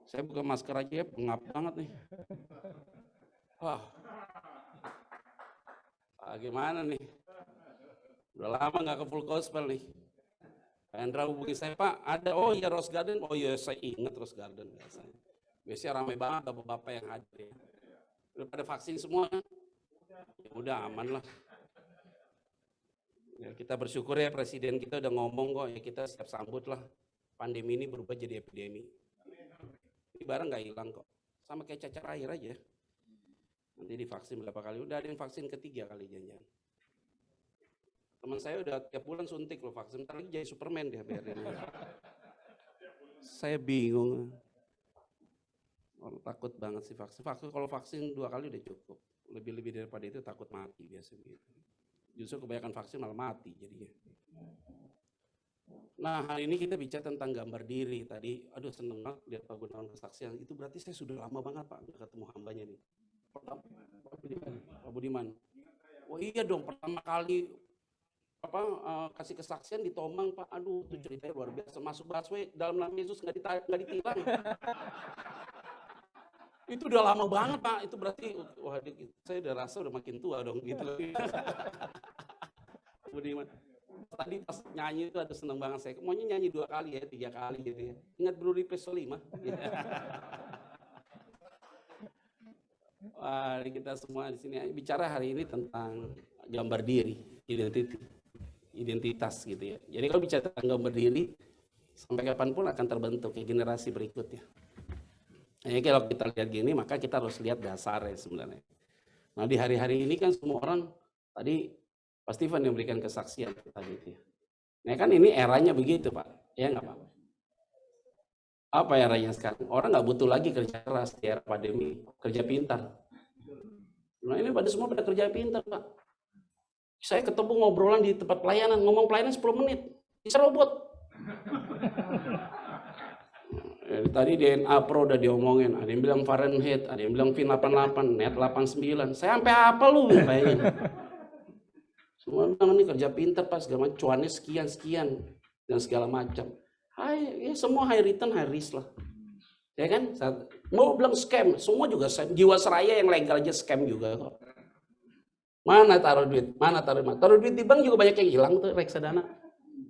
Saya buka masker aja ya, pengap banget nih. Wah, gimana nih? Udah lama nggak ke full gospel nih. Hendra hubungi saya, Pak, ada, oh iya Rose Garden, oh iya saya ingat Rose Garden biasanya. Biasanya ramai banget bapak-bapak yang hadir ya. Udah pada vaksin semua kan? Ya udah aman lah. Ya, kita bersyukur ya presiden kita udah ngomong kok, ya kita siap sambut lah. Pandemi ini berubah jadi epidemi. Ini barang nggak hilang kok, sama kayak cacar air aja. Nanti divaksin berapa kali, udah ada yang vaksin ketiga kali janjian. Teman saya udah tiap bulan suntik loh vaksin, ntar lagi jadi Superman dia biarin. Saya bingung. Takut banget sih vaksin. Kalau vaksin 2 kali udah cukup. Lebih-lebih daripada itu takut mati biasa gitu. Justru kebanyakan vaksin malah mati jadinya. Nah, hari ini kita bicara tentang gambar diri. Tadi, aduh seneng banget lihat Pak Gunawan kesaksian. Itu berarti saya sudah lama banget Pak nggak ketemu hambanya nih. Pak Budiman. Oh iya dong, pertama kali kasih kesaksian di Tomang Pak. Aduh, itu ceritanya luar biasa. Masuk busway dalam nama Yesus nggak ditilang. Itu udah lama banget Pak. Itu berarti wah saya udah rasa udah makin tua dong gitu. Budiman. Tadi pas nyanyi itu ada seneng banget saya. Maunya nyanyi 2 kali ya, 3 kali gitu ya. Ingat Blue Episode 5. Wah, kita semua di sini bicara hari ini tentang gambar diri, identitas gitu ya. Jadi kalau bicara tentang gambar diri, sampai kapanpun akan terbentuk ke generasi berikutnya. Nah, kalau kita lihat gini, maka kita harus lihat dasarnya sebenarnya. Nah, di hari-hari ini kan semua orang, tadi Pak Steven yang memberikan kesaksian tadi itu ya. Nah kan ini eranya begitu Pak, ya nggak Pak? Apa eranya sekarang? Orang nggak butuh lagi kerja keras di era pandemi, kerja pintar. Nah ini pada semua pada kerja pintar Pak. Saya ketemu ngobrolan di tempat pelayanan, ngomong pelayanan 10 menit, bisa robot. Tadi DNA Pro udah diomongin, ada yang bilang Fahrenheit, ada yang bilang Fin 88, Net 89. Saya sampai apa lu bayangin? Semua bilang ini kerja pintar Pak, segala macam, cuannya sekian dan segala macam. Ya semua high return, high risk lah. Ya kan? Mau bilang scam, semua juga scam. Jiwasraya yang legal aja scam juga kok. Mana taruh duit? Taruh duit di bank juga banyak yang hilang tuh reksadana.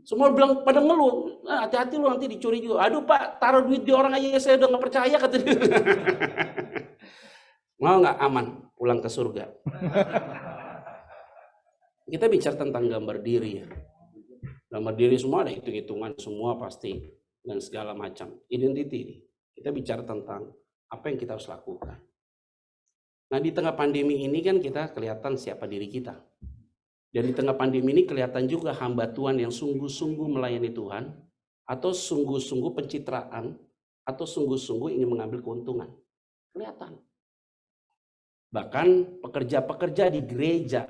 Semua bilang pada ngeluh, hati-hati lu nanti dicuri juga. Aduh Pak, taruh duit di orang aja saya udah nggak percaya kata dia. Mau nggak aman pulang ke surga? Kita bicara tentang gambar diri ya. Gambar diri semua ada hitung-hitungan semua pasti dan segala macam. Identity. Kita bicara tentang apa yang kita harus lakukan. Nah di tengah pandemi ini kan kita kelihatan siapa diri kita. Dan di tengah pandemi ini kelihatan juga hamba Tuhan yang sungguh-sungguh melayani Tuhan, atau sungguh-sungguh pencitraan, atau sungguh-sungguh ingin mengambil keuntungan. Kelihatan. Bahkan pekerja-pekerja di gereja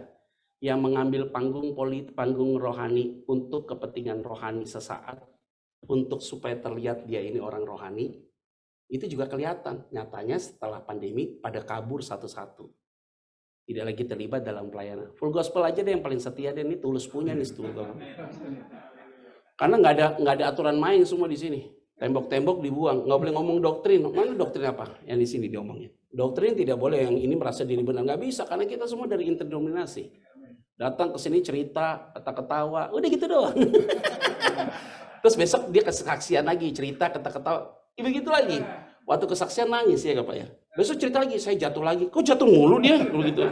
yang mengambil panggung rohani untuk kepentingan rohani sesaat, untuk supaya terlihat dia ini orang rohani, itu juga kelihatan. Nyatanya setelah pandemi pada kabur satu-satu. Tidak lagi terlibat dalam pelayanan. Full gospel aja deh yang paling setia deh, ini tulus punya nih setulah. Karena nggak ada aturan main semua di sini. Tembok-tembok dibuang, nggak boleh ngomong doktrin. Mana doktrin apa yang di sini diomongin? Doktrin tidak boleh yang ini merasa diri benar, nggak bisa karena kita semua dari interdenominasi. Datang ke sini cerita, kata-ketawa, udah gitu doang. Terus besok dia kesaksian lagi, cerita, kata-ketawa, begitu lagi. Waktu kesaksian nangis ya Pak ya. Besok cerita lagi, saya jatuh lagi. Kok jatuh mulu dia? Begitu.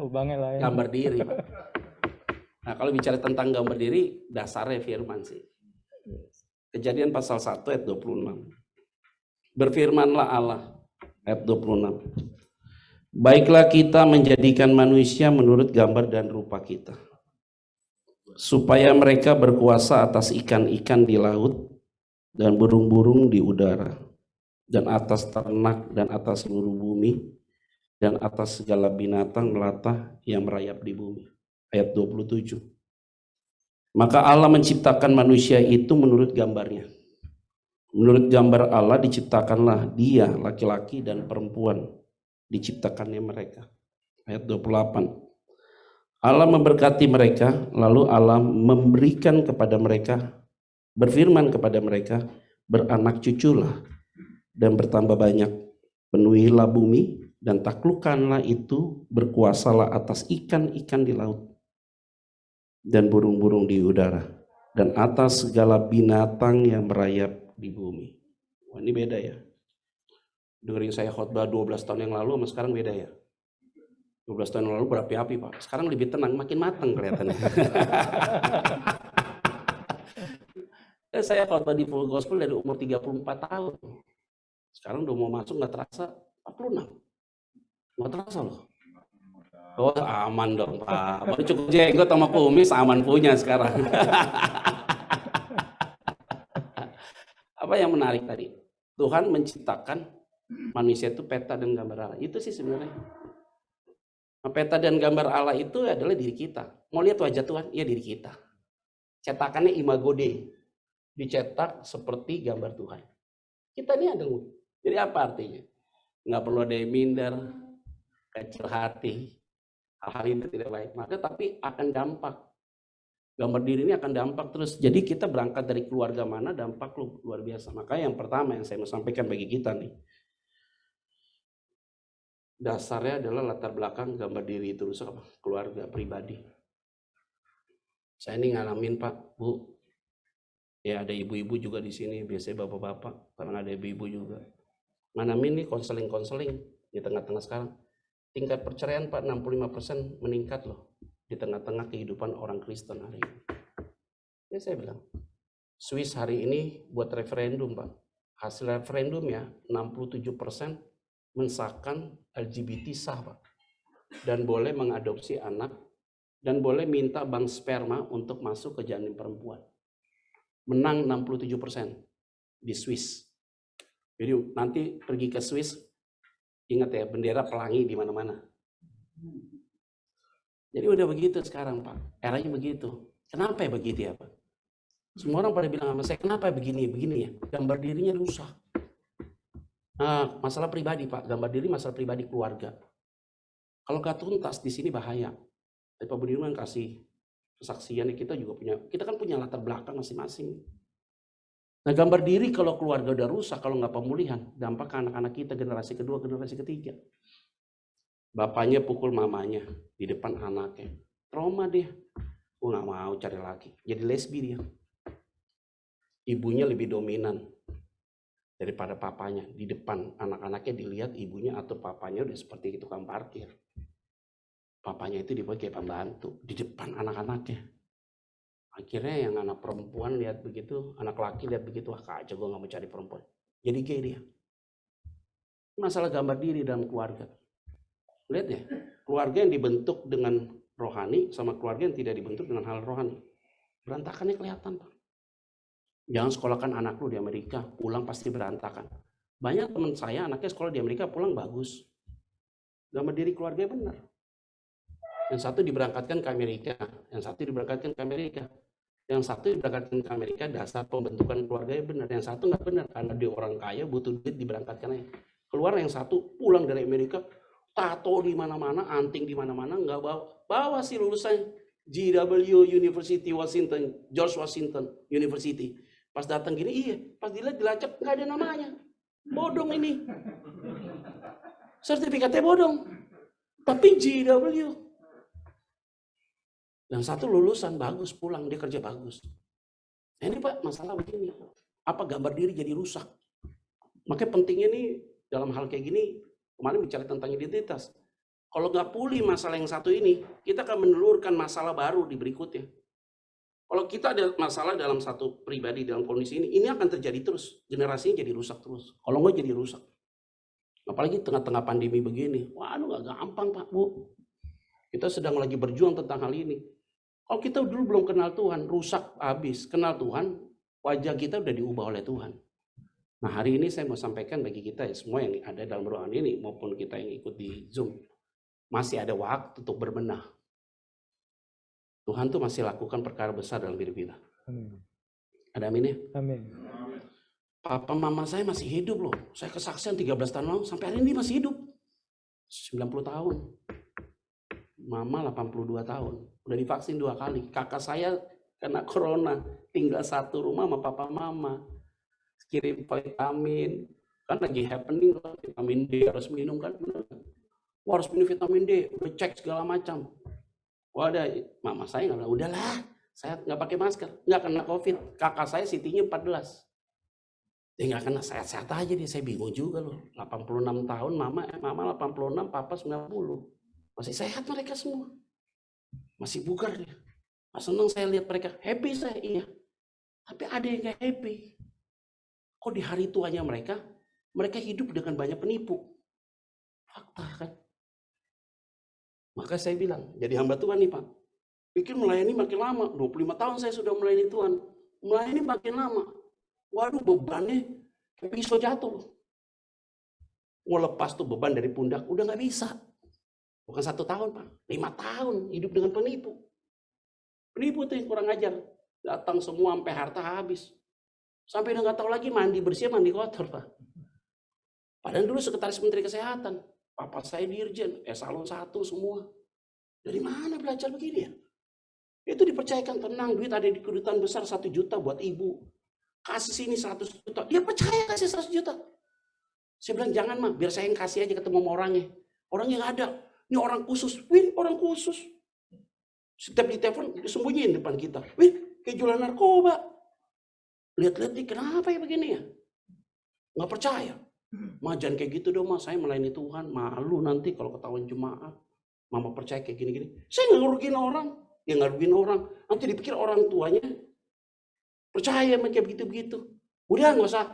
Gambar diri Pak. Nah kalau bicara tentang gambar diri, dasarnya firman sih. Kejadian pasal 1 ayat 26. Berfirmanlah Allah, ayat 26. Baiklah kita menjadikan manusia menurut gambar dan rupa kita, supaya mereka berkuasa atas ikan-ikan di laut dan burung-burung di udara, dan atas ternak dan atas seluruh bumi, dan atas segala binatang melata yang merayap di bumi. Ayat 27. Maka Allah menciptakan manusia itu menurut gambarnya. Menurut gambar Allah diciptakanlah dia, laki-laki dan perempuan. Diciptakannya mereka. Ayat 28. Allah memberkati mereka, lalu Allah memberikan kepada mereka, berfirman kepada mereka, beranak cuculah dan bertambah banyak. Penuhilah bumi dan taklukkanlah itu, berkuasalah atas ikan-ikan di laut dan burung-burung di udara, dan atas segala binatang yang merayap di bumi. Wah, ini beda ya. Dengerin saya khotbah 12 tahun yang lalu sama sekarang beda ya. 12 tahun yang lalu berapi-api Pak, sekarang lebih tenang, makin matang kelihatannya. Saya khotbah di Full Gospel dari umur 34 tahun. Sekarang udah mau masuk nggak terasa 46. Nggak terasa loh. Oh aman dong Pak, baru cukup jenggot sama kumis aman punya sekarang. Apa yang menarik tadi? Tuhan menciptakan manusia itu peta dan gambar Allah. Itu sih sebenarnya. Nah, peta dan gambar Allah itu adalah diri kita. Mau lihat wajah Tuhan? Iya diri kita. Cetakannya imago Dei. Dicetak seperti gambar Tuhan. Kita ini ada. Jadi apa artinya? Nggak perlu ada yang minder, kecil hati. Hal-hal itu tidak baik. Maka tapi akan dampak. Gambar diri ini akan dampak terus. Jadi kita berangkat dari keluarga mana, dampak luar biasa. Maka yang pertama yang saya mau sampaikan bagi kita nih. Dasarnya adalah latar belakang gambar diri itu rusak apa? Keluarga pribadi. Saya ini ngalamin Pak, Bu. Ya ada ibu-ibu juga di sini, biasanya bapak-bapak, karena ada ibu-ibu juga. Ngalamin nih konseling-konseling di tengah-tengah sekarang. Tingkat perceraian Pak 65% meningkat loh di tengah-tengah kehidupan orang Kristen hari ini. Ya saya bilang, Swiss hari ini buat referendum Pak. Hasil referendumnya 67% mensahkan LGBT sah Pak. Dan boleh mengadopsi anak dan boleh minta bank sperma untuk masuk ke janin perempuan. Menang 67% di Swiss. Jadi nanti pergi ke Swiss, ingat ya bendera pelangi di mana-mana. Jadi udah begitu sekarang Pak, eranya begitu. Kenapa ya begitu ya Pak? Semua orang pada bilang sama saya, kenapa begini ya? Gambar dirinya rusak. Nah, masalah pribadi Pak, gambar diri masalah pribadi keluarga. Kalau gak tuntas di sini bahaya. Tapi Pak Budiman kasih kesaksian, kita juga punya, kita kan punya latar belakang masing-masing. Nah gambar diri kalau keluarga udah rusak, kalau nggak pemulihan, dampak ke anak-anak kita generasi kedua, generasi ketiga. Bapaknya pukul mamanya di depan anaknya, trauma dia. Gue nggak mau cari laki, jadi lesbi dia. Ibunya lebih dominan daripada papanya. Di depan anak-anaknya dilihat ibunya atau papanya udah seperti tukang parkir. Papanya itu dibuat kayak pembantu di depan anak-anaknya. Akhirnya yang anak perempuan lihat begitu, anak laki lihat begitu, wah kacau, gue gak mau cari perempuan. Jadi gay dia. Masalah gambar diri dalam keluarga. Lihat ya, keluarga yang dibentuk dengan rohani sama keluarga yang tidak dibentuk dengan hal rohani. Berantakannya kelihatan Pak. Jangan sekolahkan anak lu di Amerika, pulang pasti berantakan. Banyak teman saya anaknya sekolah di Amerika pulang bagus. Gambar diri keluarganya benar. Yang satu diberangkatkan ke Amerika, yang satu diberangkatkan ke Amerika. Yang satu diberangkatkan ke Amerika dasar pembentukan keluarganya benar, yang satu nggak benar karena dia orang kaya butuh duit diberangkatkan aja. Keluar yang satu pulang dari Amerika, tato di mana-mana, anting di mana-mana, nggak bawa sih lulusan GW University Washington, George Washington University. Pas datang gini, iya, pas dilihat dilacak nggak ada namanya, bodong ini, sertifikatnya bodong, tapi GW. Yang satu lulusan bagus, pulang dia kerja bagus. Nah, ini Pak masalah begini, apa gambar diri jadi rusak. Makanya pentingnya nih dalam hal kayak gini, kemarin bicara tentang identitas. Kalau nggak pulih masalah yang satu ini, kita akan menelurkan masalah baru di berikutnya. Kalau kita ada masalah dalam satu pribadi dalam kondisi ini akan terjadi terus, generasinya jadi rusak terus. Kalau nggak jadi rusak. Apalagi tengah-tengah pandemi begini, waduh nggak gampang Pak Bu. Kita sedang lagi berjuang tentang hal ini. Kalau kita dulu belum kenal Tuhan, rusak habis. Kenal Tuhan, wajah kita udah diubah oleh Tuhan. Nah hari ini saya mau sampaikan bagi kita ya, semua yang ada dalam ruangan ini, maupun kita yang ikut di Zoom, masih ada waktu untuk berbenah. Tuhan tuh masih lakukan perkara besar dalam hidup kita. Amin. Ada amin ya? Amin. Papa mama saya masih hidup loh. Saya kesaksian 13 tahun lalu, sampai hari ini masih hidup. 90 tahun. Mama 82 tahun. Udah divaksin 2 kali. Kakak saya kena corona. Tinggal satu rumah sama papa mama. Kirim vitamin. Kan lagi happening, vitamin D harus minum kan. Wah, harus minum vitamin D, udah cek segala macam. Wah, ada mama saya nggak bilang, udahlah, saya nggak pakai masker, nggak kena COVID. Kakak saya CT-nya 14. Dia nggak kena, sehat-sehat aja dia. Saya bingung juga loh. 86 tahun, mama 86, papa 90. Masih sehat mereka semua. Masih bugar dia. Senang saya lihat mereka. Happy saya, iya. Tapi ada yang nggak happy. Kok di hari tuanya mereka hidup dengan banyak penipu. Fakta kan. Maka saya bilang, jadi hamba Tuhan nih Pak. Pikir melayani makin lama. 25 tahun saya sudah melayani Tuhan. Melayani makin lama. Waduh, bebannya kayak pisau jatuh. Mau lepas tuh beban dari pundak, udah nggak bisa. Bukan 1 tahun Pak, 5 tahun hidup dengan penipu. Penipu tuh yang kurang ajar. Datang semua sampai harta habis. Sampai udah nggak tahu lagi mandi bersih, mandi kotor Pak. Padahal dulu sekretaris Menteri Kesehatan. Papa saya dirjen, esalon 1 semua. Dari mana belajar begini ya? Itu dipercayakan, tenang, duit ada di kedutaan besar 1 juta buat ibu. Kasih sini 100 juta. Dia percaya kasih 100 juta. Saya bilang, jangan mah, biar saya yang kasih aja ketemu sama orangnya. Orangnya nggak ada. Ini orang khusus. Wih, orang khusus. Setiap di telepon, disembunyiin depan kita. Wih, kayak jualan narkoba. Lihat-lihat nih, kenapa ya begini ya? Nggak percaya. Ma, jangan kayak gitu dong, Ma. Saya melayani Tuhan. Malu nanti kalau ketahuan jemaat. Mama percaya kayak gini-gini. Saya nggak ngerugiin orang. Ya nggak rugiin orang. Nanti dipikir orang tuanya percaya kayak begitu-begitu. Udah nggak usah.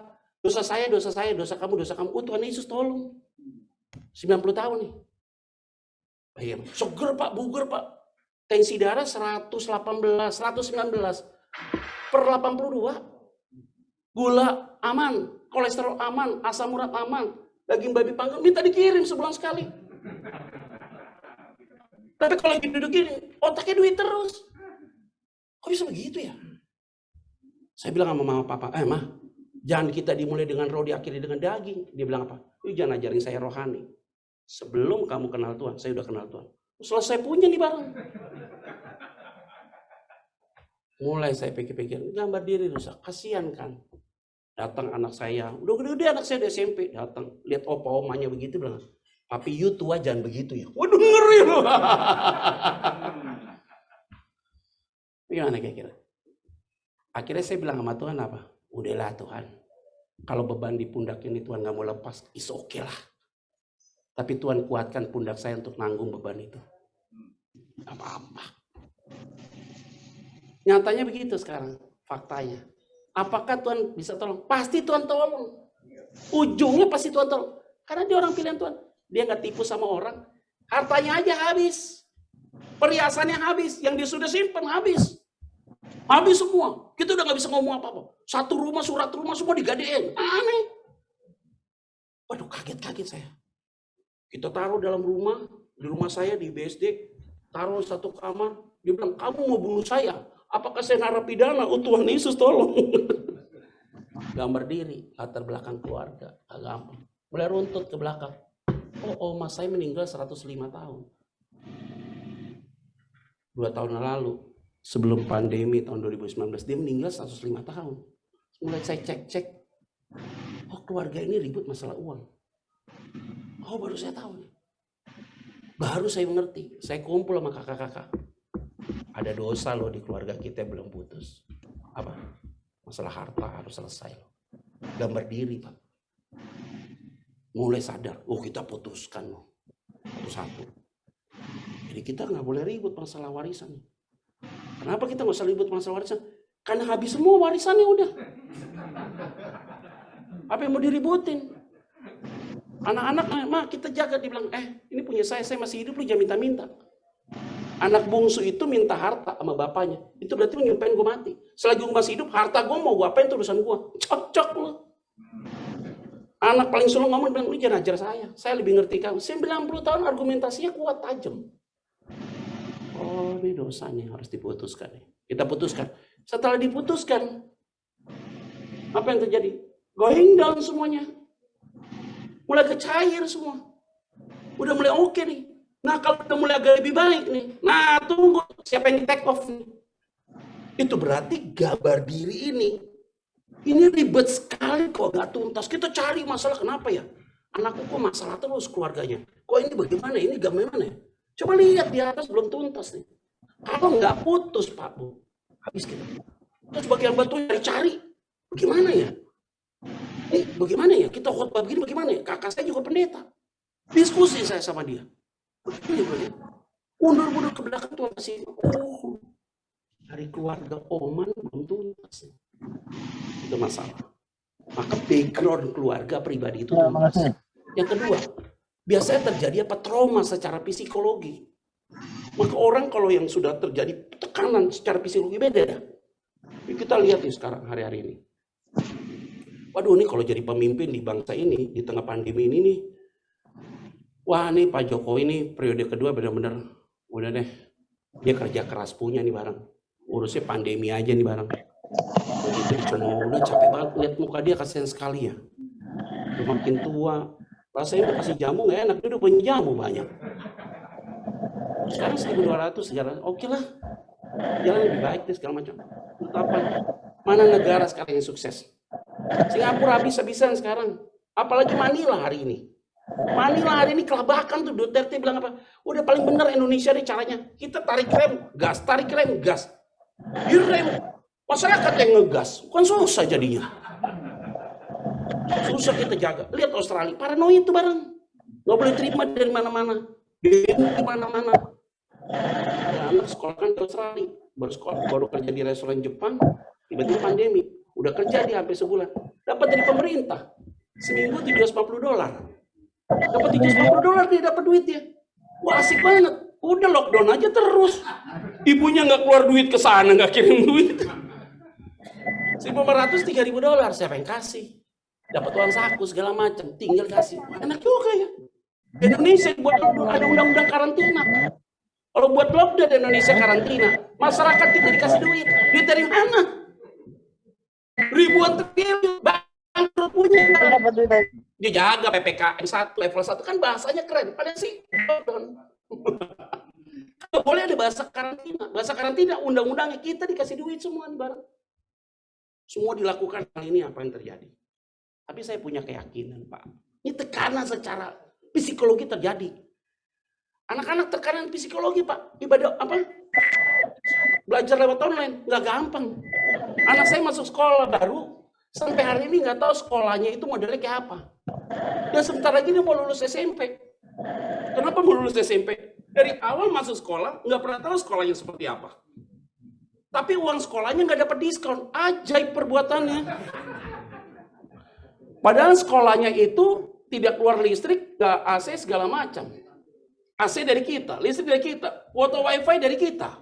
Dosa saya, dosa kamu. Oh Tuhan Yesus tolong. 90 tahun nih. Bayar. Seger Pak, buger Pak. Tensi darah 118, 119 per 82. Gula aman, kolesterol aman, asam urat aman, daging babi panggang minta dikirim sebulan sekali. Tapi kalau lagi duduk gini, otaknya duit terus. Kok bisa begitu ya? Saya bilang sama mama papa, Ma, jangan kita dimulai dengan roh, diakhiri dengan daging. Dia bilang apa? Jangan ajarin saya rohani. Sebelum kamu kenal Tuhan, saya udah kenal Tuhan. Selesai punya nih bareng. Mulai saya pikir-pikir, gambar diri rusak, kasihan kan. Datang anak saya, udah gede-gede anak saya udah SMP, datang lihat opa omanya begitu, bilang, Papi you tua jangan begitu ya. Waduh ngeri loh. Gimana kira-kira? Akhirnya saya bilang sama Tuhan apa? Udahlah Tuhan, kalau beban di pundak ini Tuhan gak mau lepas, is okay lah. Tapi Tuhan kuatkan pundak saya untuk nanggung beban itu. Apa-apa. Nyatanya begitu sekarang, faktanya. Apakah Tuhan bisa tolong? Pasti Tuhan tolong. Ujungnya pasti Tuhan tolong. Karena dia orang pilihan Tuhan. Dia nggak tipu sama orang. Hartanya aja habis. Perhiasannya habis. Yang dia sudah simpan habis. Habis semua. Kita udah nggak bisa ngomong apa-apa. Satu rumah, surat rumah semua digadein. Aneh. Waduh, kaget saya. Kita taruh dalam rumah. Di rumah saya di BSD. Taruh 1 kamar. Dia bilang, kamu mau bunuh saya? Apakah saya narapidana? Oh Tuhan Yesus tolong. Gambar diri, latar belakang keluarga. Gampang. Mulai runtut ke belakang. Oh, mas saya meninggal 105 tahun. 2 tahun lalu, sebelum pandemi tahun 2019, dia meninggal 105 tahun. Mulai saya cek. Oh keluarga ini ribut masalah uang. Oh baru saya tahu nih. Baru saya mengerti. Saya kumpul sama kakak-kakak. Ada dosa loh di keluarga kita belum putus. Apa? Masalah harta harus selesai loh. Gambar diri Pak. Mulai sadar, oh kita putuskan loh. Satu. Jadi kita nggak boleh ribut masalah warisan. Kenapa kita nggak usah ribut masalah warisan? Karena habis semua warisannya udah. Apa yang mau diributin? Anak-anak, Ma kita jaga, dibilang, ini punya saya masih hidup, lu jangan minta-minta. Anak bungsu itu minta harta sama bapaknya. Itu berarti nyumpain gue mati. Selagi gue masih hidup, harta gue mau gue apain itu urusan gue. Cocok lu. Anak paling sulung ngomong, bilang, lu jangan ajar saya. Saya lebih ngerti kamu. 90 tahun argumentasinya kuat, tajam. Oh ini dosanya harus diputuskan. Kita putuskan. Setelah diputuskan, apa yang terjadi? Going down semuanya. Mulai kecair semua. Udah mulai oke nih. Nah kalau udah mulai agak lebih baik nih. Nah tunggu siapa yang di take off nih. Itu berarti gambar diri ini Ini ribet sekali kok, nggak tuntas. Kita cari masalah, kenapa ya? Anakku kok masalah terus keluarganya. Kok ini bagaimana? Ini gimana ya? Coba lihat di atas belum tuntas nih. Kalau nggak putus Pak Bu, habis kita. Terus bagian batu cari, bagaimana ya? Ini bagaimana ya? Kita khotbah begini bagaimana ya? Kakak saya juga pendeta. Diskusi saya sama dia. Begini, mundur-mundur ke belakang tuh masih, oh, dari keluarga Oman belum tuntas. Itu masalah. Maka background keluarga pribadi itu tuntas. Yang kedua, biasanya terjadi apa? Trauma secara psikologi. Maka orang kalau yang sudah terjadi tekanan secara psikologi beda dah. Kita lihat nih sekarang hari-hari ini. Waduh, nih kalau jadi pemimpin di bangsa ini di tengah pandemi ini nih, wah nih Pak Jokowi ini periode kedua benar-benar udah deh, dia kerja keras punya nih bareng, urusnya pandemi aja nih bareng. Begitu dicengok, udah capek banget lihat muka dia, kasihan sekali ya. Udah makin tua, rasanya udah kasih jamu nggak enak, dia udah punya jamu banyak. Sekarang 1.200 jalan, oke lah, jalan lebih baik deh segala macam. Apa? Mana negara sekarang yang sukses? Singapura habis-habisan sekarang, apalagi Manila hari ini. Manila hari ini kelabakan tuh, Duterte bilang apa? Udah paling bener Indonesia nih caranya. Kita tarik rem, gas. Direm. Masyarakat yang ngegas, kan susah jadinya. Susah kita jaga. Lihat Australia, paranoid itu bareng. Nggak boleh terima dari mana-mana. Di mana-mana. Ya, anak sekolah kan di Australia. Baru kerja di restoran Jepang, tiba-tiba pandemi. Udah kerja dia hampir sebulan. Dapat dari pemerintah. Seminggu $750. Dapat $750 dia dapat duitnya. Wah asik banget. Udah lockdown aja terus. Ibunya nggak keluar duit ke sana, nggak kirim duit. $1.500, $3.000. Siapa yang kasih? Dapat uang saku segala macam, tinggal kasih. Enak juga ya. Indonesia buat ada undang-undang karantina. Kalau buat lockdown di Indonesia karantina, masyarakat kita dikasih duit. Duit dari mana? Ribuan triliun. Bangkrut punya. Dia jaga PPKM 1, level 1 kan bahasanya keren. Padahal sih lockdown. Kalau boleh ada bahasa karantina. Bahasa karantina undang-undangnya kita dikasih duit semua nih bareng. Semua dilakukan hal ini apa yang terjadi. Tapi saya punya keyakinan Pak. Ini tekanan secara psikologi terjadi. Anak-anak tekanan psikologi Pak. Ibadah apa? Belajar lewat online nggak gampang. Anak saya masuk sekolah baru sampai hari ini nggak tahu sekolahnya itu modelnya kayak apa. Dan sebentar lagi dia mau lulus SMP. Kenapa mau lulus SMP? Dari awal masuk sekolah nggak pernah tahu sekolahnya seperti apa. Tapi uang sekolahnya nggak dapat diskon. Ajaib perbuatannya. Padahal sekolahnya itu tidak keluar listrik, nggak AC segala macam. AC dari kita, listrik dari kita, kuota wifi dari kita.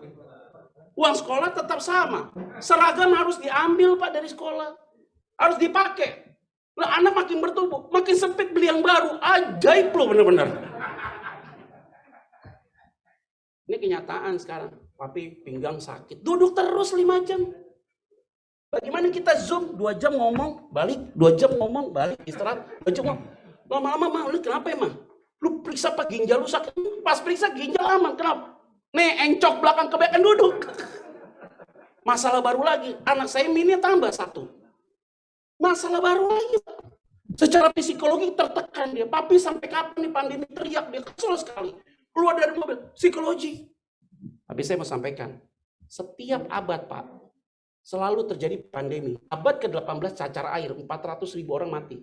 Uang sekolah tetap sama. Seragam harus diambil Pak dari sekolah. Harus dipakai. Lah anak makin bertumbuh, makin sempit beli yang baru. Ajaib loh bener-bener. Ini kenyataan sekarang. Papi pinggang sakit. Duduk terus 5 jam. Bagaimana kita Zoom 2 jam ngomong, balik. 2 jam ngomong, balik. Istirahat. 2 jam ngomong. Lama-lama, Ma, lu kenapa ya, Ma? Lu periksa Pak ginjal lu sakit. Pas periksa ginjal aman. Kenapa? Nih, encok belakang kebanyakan duduk. Masalah baru lagi. Anak saya minnya tambah 1. Masalah baru lagi. Secara psikologi tertekan dia. Papi sampai kapan nih pandemi teriak. Dia kesel sekali. Keluar dari mobil. Psikologi. Tapi saya mau sampaikan. Setiap abad Pak. Selalu terjadi pandemi. Abad ke-18 cacar air. 400.000 orang mati.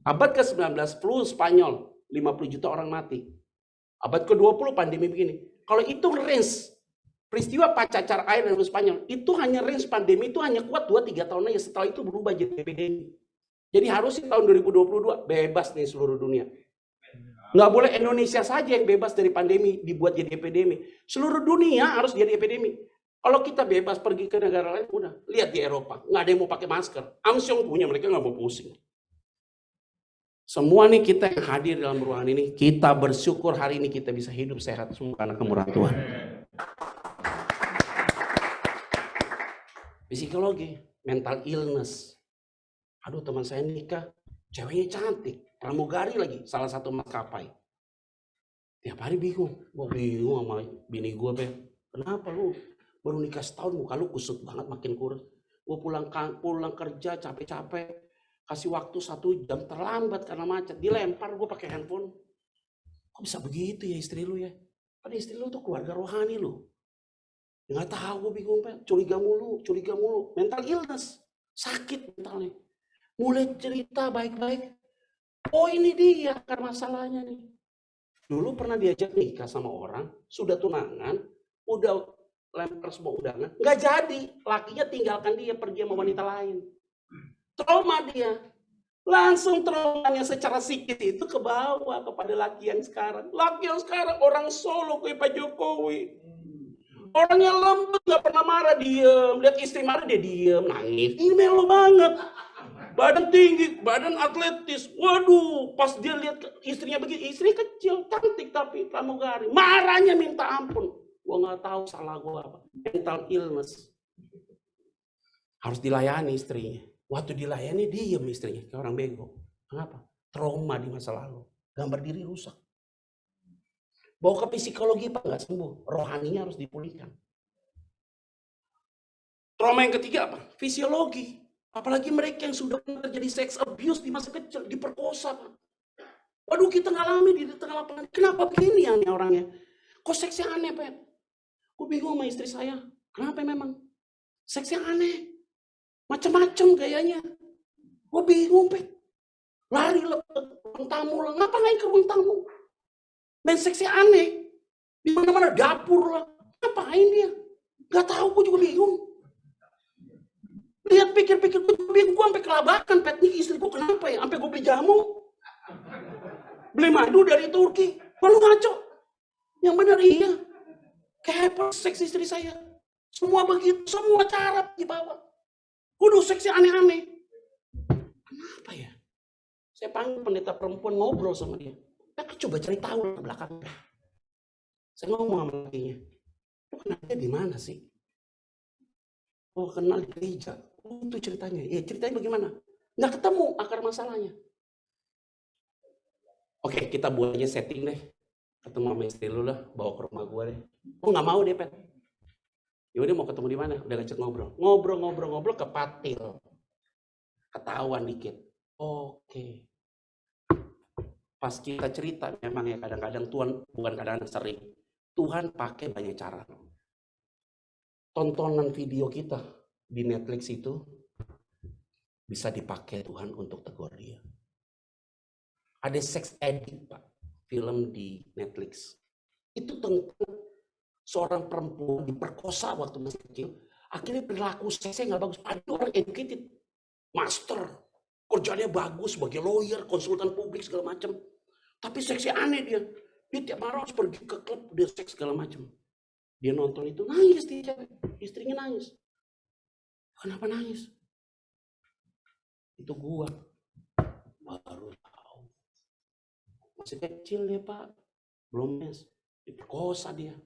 Abad ke-19 flu Spanyol. 50 juta orang mati. Abad ke-20 pandemi begini. Kalau itu range peristiwa cacar air dan flu Spanyol, itu hanya range pandemi itu hanya kuat 2-3 tahun aja. Setelah itu berubah jadi epidemi. Jadi harusnya tahun 2022 bebas nih seluruh dunia. Nggak boleh Indonesia saja yang bebas dari pandemi dibuat jadi epidemi. Seluruh dunia harus jadi epidemi. Kalau kita bebas pergi ke negara lain, udah. Lihat di Eropa, nggak ada yang mau pakai masker. Amsyong punya, mereka nggak mau pusing. Semua nih kita yang hadir dalam ruangan ini, kita bersyukur hari ini kita bisa hidup sehat semua karena kemurahan Tuhan. Psikologi, mental illness. Aduh teman saya nikah, ceweknya cantik, pramugari lagi, salah satu maskapai. Tiap hari bingung, gue bingung sama bini gue, Be. Kenapa lu baru nikah setahun muka lu kusut banget makin kurus. Gue pulang kerja capek-capek, kasih waktu 1 jam, terlambat karena macet, dilempar gue pakai handphone. Kok bisa begitu ya istri lu ya? Padahal istri lu tuh keluarga rohani lu. Nggak tahu, gue bingung, curiga mulu, mental illness, sakit mentalnya. Mulai cerita baik-baik, oh ini dia akar masalahnya nih. Dulu pernah diajak nikah sama orang, sudah tunangan, udah lempar semua undangan, nggak jadi, lakinya tinggalkan dia, pergi sama wanita lain. Trauma dia, langsung traumanya secara psikis itu ke bawah kepada laki yang sekarang. Laki yang sekarang orang Solo kayak Pak Jokowi. Orangnya lembut, nggak pernah marah, diem. Lihat istri marah dia diem, nangis. Ini melo banget. Badan tinggi, badan atletis. Waduh, pas dia lihat istrinya begitu, istri kecil, cantik tapi pramugari. Marahnya minta ampun. Gua nggak tahu salah gua apa. Mental illness. Harus dilayani istrinya. Waktu dilayani diem istrinya, kayak orang bego. Kenapa? Trauma di masa lalu. Gambar diri rusak. Bawa ke psikologi Pak, nggak sembuh. Rohaninya harus dipulihkan. Trauma yang ketiga apa? Fisiologi. Apalagi mereka yang sudah terjadi sex abuse di masa kecil, diperkosa Pak. Waduh, kita ngalami di tengah lapangan. Kenapa begini ya orangnya? Kok seksnya aneh Pak? Gue bingung sama istri saya. Kenapa memang? Seksnya aneh. Macam-macam gayanya. Gue bingung Pak. Lari ke ruang tamu lah. Ngapain ke ruang tamu? Main seksi aneh, di mana-mana dapur lah, ngapain dia? Gak tahu, gue juga bingung. Lihat pikir-pikir, gue bingung, gue sampai kelabakan, Pet, nih istri gue kenapa ya? Sampai gue beli jamu, beli madu dari Turki, malu ngaco. Yang benar iya, kayak seks istri saya, semua begitu, semua cara dibawa. Udah seksi aneh-aneh. Kenapa ya? Saya panggil pendeta perempuan ngobrol sama dia. Aku coba cari tahu ke belakang. Saya ngomong sama lakinya, lo kenalnya di mana sih? Oh kenal di gereja. Oh itu ceritanya. Ya ceritanya bagaimana? Nggak ketemu akar masalahnya. Oke, kita buat aja setting deh. Ketemu sama istri lu lah, bawa ke rumah gue deh. Oh nggak mau deh, Pet. Yaudah mau ketemu di mana? Udah ngajak ngobrol. Ngobrol ke Patil. Ketahuan dikit. Oke. Pas kita cerita, memang ya kadang-kadang Tuhan, bukan kadang-kadang sering, Tuhan pakai banyak cara. Tontonan video kita di Netflix itu bisa dipakai Tuhan untuk tegur dia. Ada sex edit Pak, film di Netflix. Itu tentang seorang perempuan diperkosa waktu masih kecil. Akhirnya perilaku seksnya nggak bagus. Ada orang educated, master, kerjanya bagus sebagai lawyer, konsultan publik segala macam. Tapi seksnya aneh dia. Dia tiap malam harus pergi ke klub, dia seks segala macam. Dia nonton itu, nangis dia cewek. Istrinya nangis. Kenapa nangis? Itu gua. Baru tahu. Masih kecil dia Pak. Belum mes. Diperkosa dia.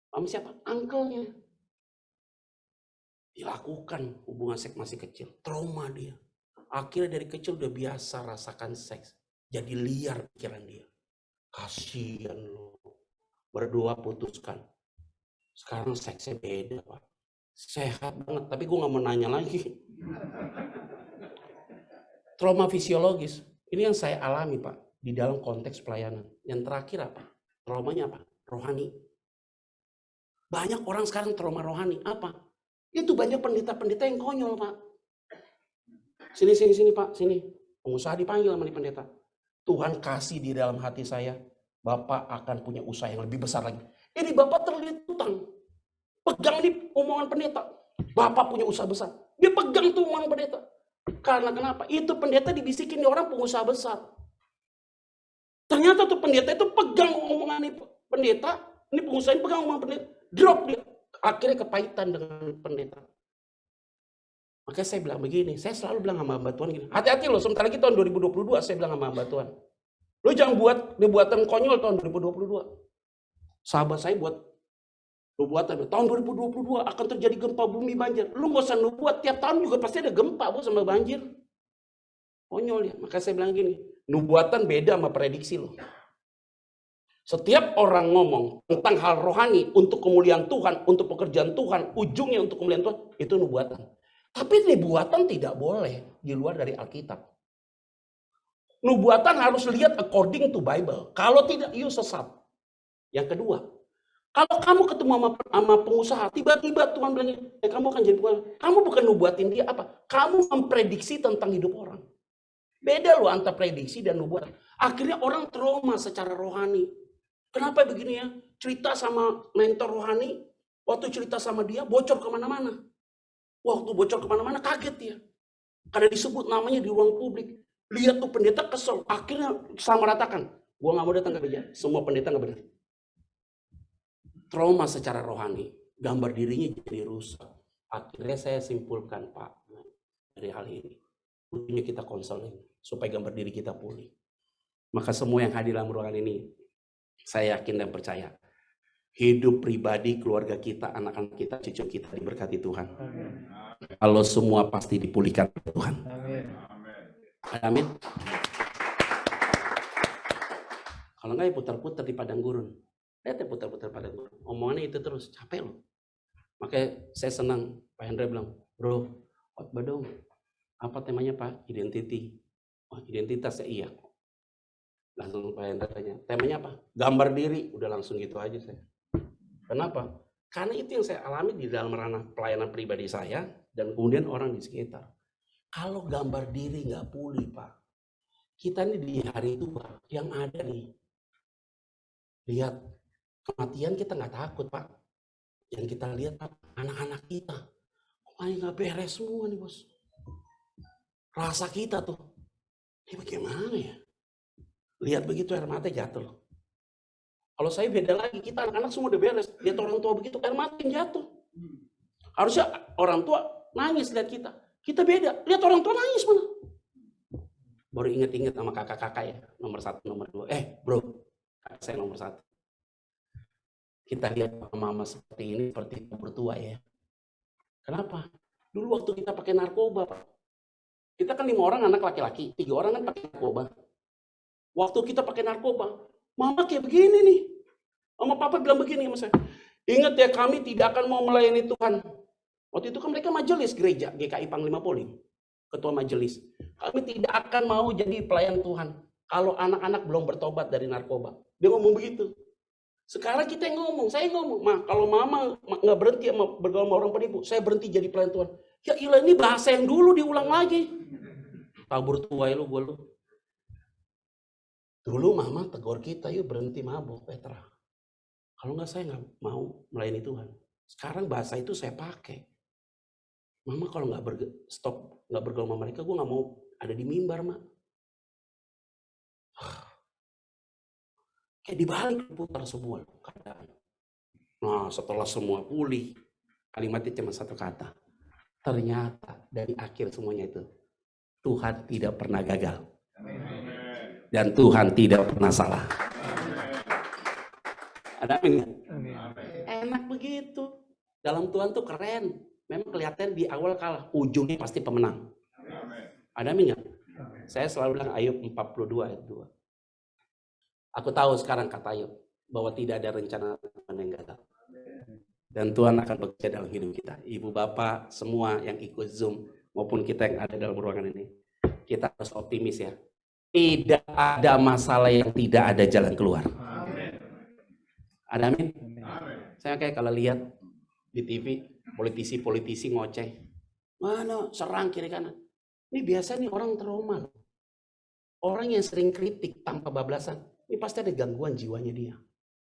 Sama siapa? Uncle-nya. Dilakukan hubungan seks masih kecil. Trauma dia. Akhirnya dari kecil udah biasa rasakan seks. Jadi liar pikiran dia. Kasihan lu. Berdua putuskan. Sekarang seksnya beda Pak. Sehat banget. Tapi gue gak mau nanya lagi. Trauma fisiologis. Ini yang saya alami Pak. Di dalam konteks pelayanan. Yang terakhir apa? Traumanya apa? Rohani. Banyak orang sekarang trauma rohani. Apa? Itu banyak pendeta-pendeta yang konyol Pak. Sini Pak. Sini. Pengusaha dipanggil sama pendeta. Tuhan kasih di dalam hati saya, Bapak akan punya usaha yang lebih besar lagi. Ini Bapak terlilit utang. Pegang nih omongan pendeta. Bapak punya usaha besar. Dia pegang tuh omongan pendeta. Karena kenapa? Itu pendeta dibisikin di orang pengusaha besar. Ternyata tuh pendeta itu pegang omongan pendeta. Ini pengusaha ini pegang omongan pendeta. Drop dia. Akhirnya kepahitan dengan pendeta. Makanya saya bilang begini, saya selalu bilang sama hamba Tuhan gini, hati-hati loh, sebentar lagi tahun 2022 saya bilang sama hamba Tuhan. Lo jangan buat nubuatan konyol tahun 2022. Sahabat saya buat nubuatan, tahun 2022 akan terjadi gempa bumi banjir. Lo gak usah nubuat, tiap tahun juga pasti ada gempa bos sama banjir. Konyol ya, makanya saya bilang gini, nubuatan beda sama prediksi loh. Setiap orang ngomong tentang hal rohani untuk kemuliaan Tuhan, untuk pekerjaan Tuhan, ujungnya untuk kemuliaan Tuhan, itu nubuatan. Tapi nubuatan tidak boleh di luar dari Alkitab. Nubuatan harus lihat according to Bible. Kalau tidak, you sesat. Yang kedua, kalau kamu ketemu sama pengusaha, tiba-tiba Tuhan bilang, kamu akan jadi pengusaha. Kamu bukan nubuatin dia apa? Kamu memprediksi tentang hidup orang. Beda loh antara prediksi dan nubuatan. Akhirnya orang trauma secara rohani. Kenapa begini ya? Cerita sama mentor rohani, waktu cerita sama dia, bocor kemana-mana. Waktu bocor kemana-mana, kaget dia. Karena disebut namanya di ruang publik. Lihat tuh pendeta kesel. Akhirnya sama ratakan. Gua nggak mau datang ke gereja. Semua pendeta nggak benar. Trauma secara rohani. Gambar dirinya jadi rusak. Akhirnya saya simpulkan, Pak, dari hal ini. Punya kita konseling. Supaya gambar diri kita pulih. Maka semua yang hadir dalam ruangan ini, saya yakin dan percaya. Hidup pribadi, keluarga kita, anak-anak kita, cucu kita diberkati Tuhan. Amin. Kalau semua pasti dipulihkan Tuhan. Amin. Amin. Kalau enggak ya putar-putar di padang gurun. Lihat ya putar-putar padang gurun. Omongannya itu terus, capek loh. Makanya saya senang, Pak Hendra bilang, bro, khotbah dong. Apa temanya Pak? Identity. Oh, identitas ya iya. Langsung Pak Hendra tanya, temanya apa? Gambar diri. Udah langsung gitu aja saya. Kenapa? Karena itu yang saya alami di dalam ranah pelayanan pribadi saya dan kemudian orang di sekitar. Kalau gambar diri nggak pulih, Pak, kita ini di hari tua yang ada nih. Lihat, kematian kita nggak takut, Pak. Yang kita lihat, Pak, anak-anak kita. Kok nggak beres semua nih, Bos. Rasa kita tuh, ini bagaimana ya? Lihat begitu air mata jatuh loh. Kalau saya beda lagi, kita anak-anak semua udah beres. Lihat orang tua begitu, air mata yang jatuh. Harusnya orang tua nangis lihat kita. Kita beda, lihat orang tua nangis mana. Baru inget-inget sama kakak-kakak ya, nomor 1, nomor 2. Bro, kakak saya nomor 1. Kita lihat mama seperti ini, seperti bertua ya. Kenapa? Dulu waktu kita pakai narkoba, Pak. Kita kan 5 orang anak laki-laki, 3 orang kan pakai narkoba. Waktu kita pakai narkoba, mama kayak begini nih. Mama papa bilang begini sama saya. Ingat ya, kami tidak akan mau melayani Tuhan. Waktu itu kan mereka majelis gereja, GKI Panglima Polim. Ketua majelis. Kami tidak akan mau jadi pelayan Tuhan. Kalau anak-anak belum bertobat dari narkoba. Dia ngomong begitu. Sekarang kita yang ngomong, saya ngomong. Kalau mama nggak berhenti bergaul sama orang penipu, saya berhenti jadi pelayan Tuhan. Ya ilah, ini bahasa yang dulu diulang lagi. Tabur tua lu, gue lu. Dulu mama tegur kita, yuk berhenti mabuk, Petra. Kalau nggak saya nggak mau melayani Tuhan. Sekarang bahasa itu saya pakai. Mama kalau nggak bergaul sama mereka, gue nggak mau ada di mimbar, Mak. Kayak dibalik putar semua keadaan. Nah, setelah semua pulih, kalimatnya cuma satu kata. Ternyata dari akhir semuanya itu, Tuhan tidak pernah gagal. Dan Tuhan tidak pernah salah. Ada amin? Enak begitu. Dalam Tuhan tuh keren. Memang kelihatan di awal kalah, ujungnya pasti pemenang. Ada amin nggak? Saya selalu bilang Ayub 42 ayat 2. Aku tahu sekarang kata Ayub bahwa tidak ada rencana Tuhan yang gagal. Dan Tuhan akan bekerja dalam hidup kita. Ibu bapak semua yang ikut Zoom maupun kita yang ada dalam ruangan ini, kita harus optimis ya. Tidak ada masalah yang tidak ada jalan keluar. Amin. Ada amin? Amin. Saya kayak kalau lihat di TV politisi-politisi ngoceh, mana serang kiri kanan. Ini biasa nih orang trauma. Orang yang sering kritik tanpa bablasan, ini pasti ada gangguan jiwanya dia.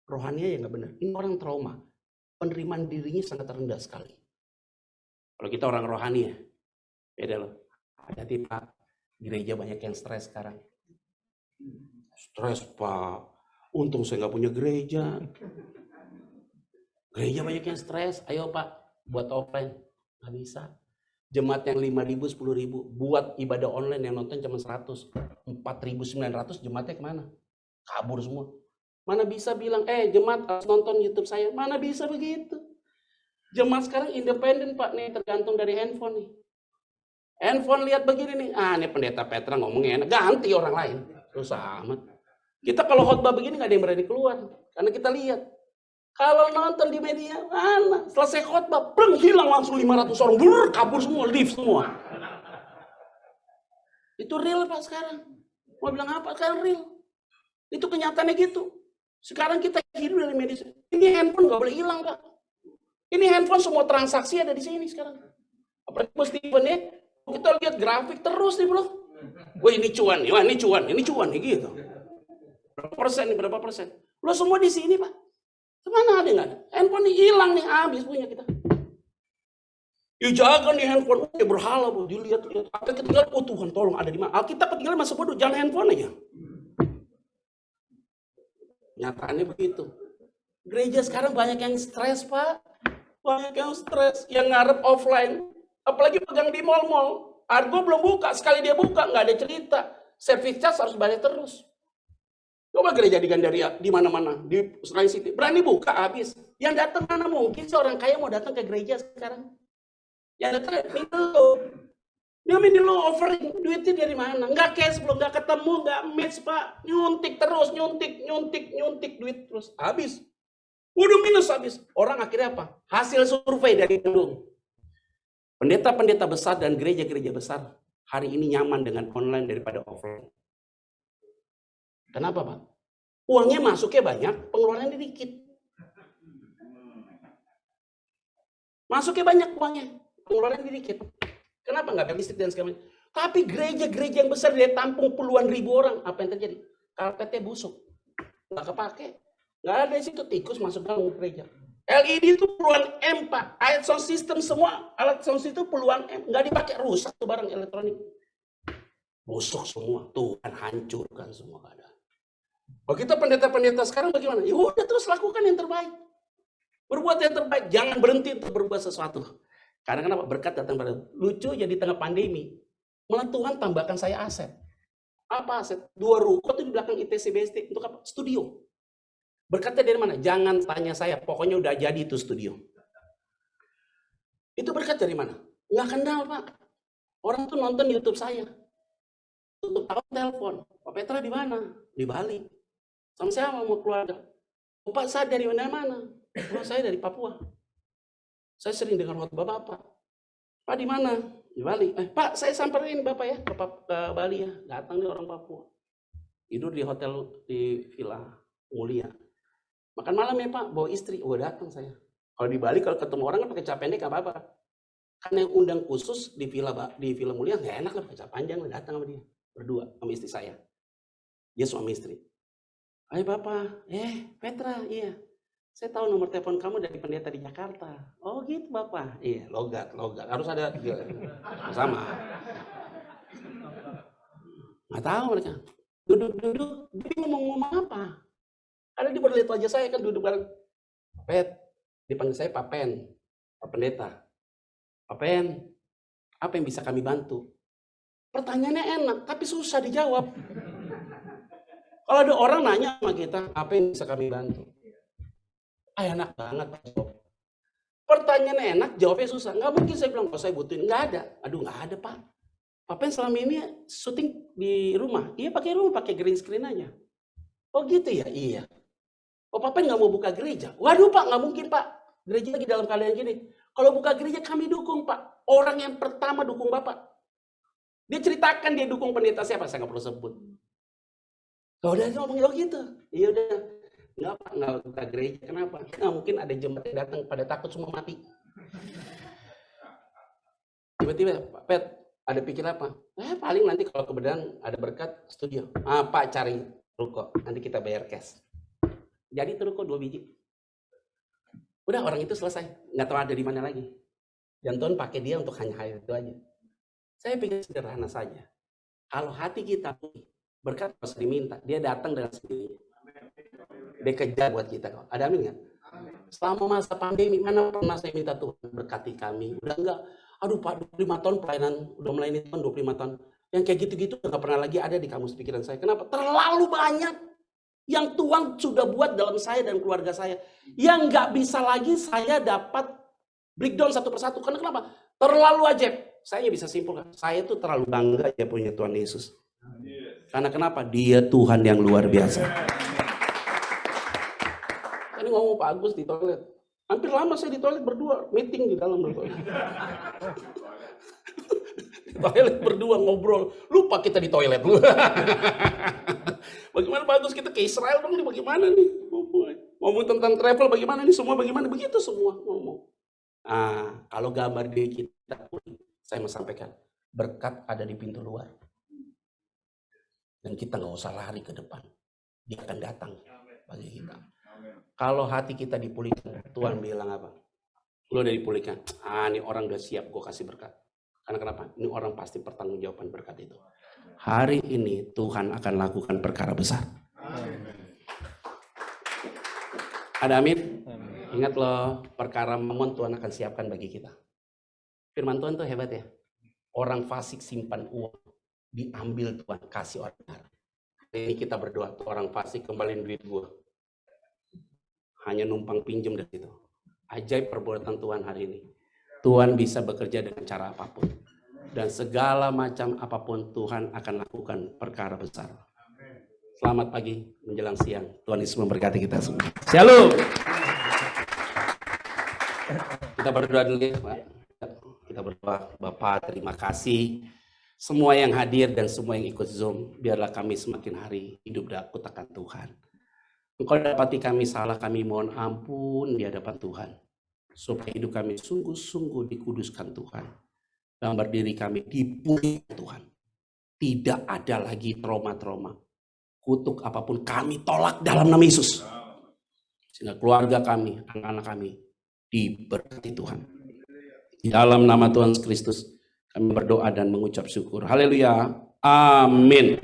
Rohaninya yang nggak benar. Ini orang trauma. Penerimaan dirinya sangat rendah sekali. Kalau kita orang rohani ya, beda loh. Hati-hati Pak, gereja banyak yang stres sekarang. Stres Pak, untung saya nggak punya gereja. Gereja banyak yang stres, ayo Pak, buat offline. Nggak bisa. Jemaat yang 5.000, 10.000, buat ibadah online yang nonton cuma 100. 4.900 jemaatnya kemana? Kabur semua. Mana bisa bilang, jemaat harus nonton YouTube saya. Mana bisa begitu? Jemaat sekarang independen Pak, nih tergantung dari handphone nih. Handphone lihat begini nih, ini pendeta Petra ngomongnya enak, ganti orang lain. Susah amat. Kita kalau khotbah begini nggak ada yang berani keluar, karena kita lihat. Kalau nonton di media, mana? Selesai khotbah, pleng, hilang langsung 500 orang, kabur semua, lift semua. Itu real Pak sekarang. Mau bilang apa? Sekarang real. Itu kenyataannya gitu. Sekarang kita hidup dari media. Ini handphone nggak boleh hilang Pak. Ini handphone semua transaksi ada di sini sekarang. Apalagi Mas Steven ya, kita lihat grafik terus nih bro. Wah ini cuan nih, wah ini cuan nih gitu. Berapa persen? Lo semua di sini Pak. Kemana ada nggak ada? Handphone ini hilang nih, habis punya kita. Jaga nih handphone, berhala bu, dilihat-lihat. Apa kita tinggal, oh Tuhan tolong ada di mana? Alkitab tinggal masa bodoh, jangan handphone aja. Nyataannya begitu. Gereja sekarang banyak yang stres Pak. Banyak yang stres, yang ngarep offline. Apalagi pegang di mall-mall. Argo belum buka, sekali dia buka nggak ada cerita. Service charge harus bayar terus. Coba gereja di Gandaria, di mana-mana, di Senayan City, berani buka habis. Yang datang mana mungkin seorang kaya mau datang ke gereja sekarang? Yang datang dia minta lo offering, duitnya dari mana? Nggak cash belum, nggak ketemu, nggak match Pak. Nyuntik terus, nyuntik duit terus. Habis. Udah minus habis. Orang akhirnya apa? Hasil survei dari Bandung. Pendeta-pendeta besar dan gereja-gereja besar hari ini nyaman dengan online daripada offline. Kenapa Pak? Uangnya masuknya banyak, pengeluarannya dikit. Masuknya banyak uangnya, pengeluarannya dikit. Kenapa nggak listrik dan segala macam? Tapi gereja-gereja yang besar dia tampung puluhan ribu orang, apa yang terjadi? Karpetnya busuk, nggak kepake, nggak ada di situ, tikus masuk dalam gereja. LED itu puluhan M Pak, alat sound system semua, alat sound system puluhan M, nggak dipakai, rusak tuh barang elektronik, busuk semua, Tuhan hancurkan semua keadaan. Kalau kita pendeta-pendeta sekarang bagaimana? Ya udah terus lakukan yang terbaik. Berbuat yang terbaik, jangan berhenti untuk berbuat sesuatu. Karena kenapa? Berkat datang pada lucu jadi tengah pandemi. Malah Tuhan tambahkan saya aset. Apa aset? 2 ruko itu di belakang ITC BSD untuk apa? Studio. Berkatnya dari mana? Jangan tanya saya, pokoknya udah jadi itu studio. Itu berkat dari mana? Nggak kenal Pak. Orang tuh nonton di YouTube saya. Tutup tahun telepon. Pak Petra di mana? Di Bali. Sama siapa mau keluarga? Pak saya dari mana? Oh, saya dari Papua. Saya sering dengar khotbah Bapak. Pak di mana? Di Bali. Pak saya samperin Bapak ya ke Bali ya. Datang nih orang Papua. Tidur di hotel di Villa Mulia. Makan malam ya Pak, bawa istri. Oh datang saya. Kalau di Bali kalau ketemu orang kan pakai cap pendek gak apa-apa. Kan yang undang khusus di Villa Mulia nggak enak lah pakai cap panjang, datang sama dia berdua sama istri saya. Dia suami istri. Ayo Bapak, Petra, iya. Saya tahu nomor telepon kamu dari pendeta di Jakarta. Oh gitu Bapak. Iya, logat. Harus ada sama. Nggak tahu mereka. Duduk. Dia ngomong apa? Ada di balik wajah saya kan duduk bareng. Pet, dipanggil saya Pak Pen, Pak Pendeta. Pak Pen, apa yang bisa kami bantu? Pertanyaannya enak, tapi susah dijawab. Kalau ada orang nanya sama kita, apa yang bisa kami bantu? Enak banget Pak jawab. Pertanyaannya enak, jawabnya susah. Nggak mungkin saya bilang, kalau saya butuhin. Nggak ada. Aduh nggak ada Pak. Pak Pen selama ini syuting di rumah. Iya pakai rumah, pakai green screen aja. Oh gitu ya? Iya. Oh Pak Pen nggak mau buka gereja? Waduh Pak, nggak mungkin Pak. Gereja lagi dalam keadaan gini. Kalau buka gereja kami dukung Pak. Orang yang pertama dukung Bapak. Dia ceritakan dia dukung pendeta siapa, saya nggak perlu sebut. Kalau udah ngomongin oh gitu, iya udah. Nggak Pak, nggak buka gereja. Kenapa? Nah, mungkin ada jemaat yang datang pada takut semua mati. Tiba-tiba Pak Pet ada pikir apa? Paling nanti kalau kebetulan ada berkat studio. Pak cari ruko, nanti kita bayar cash. Jadi itu ruko 2 biji. Udah orang itu selesai, nggak tahu ada di mana lagi. Dan Tuhan pakai dia untuk hanya hal itu aja. Saya pikir sederhana saja. Kalau hati kita berkat harus diminta, dia datang dengan sendirinya. Dia kejar buat kita. Ada amin nggak? Selama masa pandemi, mana pernah saya minta Tuhan berkati kami? Udah enggak, aduh Pak 25 tahun pelayanan, udah melayani Tuhan 25 tahun. Yang kayak gitu-gitu nggak pernah lagi ada di kamus pikiran saya. Kenapa? Terlalu banyak yang Tuhan sudah buat dalam saya dan keluarga saya. Yang nggak bisa lagi saya dapat breakdown satu persatu. Karena kenapa? Terlalu ajaib. Saya bisa simpulkan, saya tuh terlalu bangga ya punya Tuhan Yesus. Karena kenapa? Dia Tuhan yang luar biasa. Karena ngomong Pak Agus di toilet. Hampir lama saya di toilet berdua, meeting di dalam toilet. Di toilet berdua ngobrol. Lupa kita di toilet lu. Bagaimana Pak Agus, kita ke Israel dong nih, bagaimana nih? Ngomong tentang travel bagaimana nih, semua bagaimana? Begitu semua ngomong. Nah, kalau gambar diri kita pun, saya mau sampaikan, berkat ada di pintu luar. Dan kita nggak usah lari ke depan. Dia akan datang bagi kita. Kalau hati kita dipulihkan, Tuhan bilang apa? Lu udah dipulihkan. Ini orang udah siap gue kasih berkat. Karena kenapa? Ini orang pasti pertanggungjawaban berkat itu. Hari ini Tuhan akan lakukan perkara besar. Ada amin? Ingat loh, perkara mamon Tuhan akan siapkan bagi kita. Firman Tuhan tuh hebat ya. Orang fasik simpan uang, diambil Tuhan kasih orang benar. Ini kita berdoa, tuh orang fasik kembaliin duit gua. Hanya numpang pinjam dari itu. Ajaib perbuatan Tuhan hari ini. Tuhan bisa bekerja dengan cara apapun. Dan segala macam apapun Tuhan akan lakukan perkara besar. Selamat pagi menjelang siang. Tuhan Yesus memberkati kita semua. Shalom. Kita berdoa dulu ya, Pak. Kita berdoa, Bapak terima kasih. Semua yang hadir dan semua yang ikut Zoom, biarlah kami semakin hari hidup takut akan Tuhan. Engkau dapati kami salah, kami mohon ampun di hadapan Tuhan. Supaya hidup kami sungguh-sungguh dikuduskan Tuhan. Gambar diri kami dipulihkan Tuhan. Tidak ada lagi trauma-trauma. Kutuk apapun kami tolak dalam nama Yesus. Sehingga keluarga kami, anak-anak kami diberkati Tuhan. Di dalam nama Tuhan Kristus kami berdoa dan mengucap syukur. Haleluya. Amin.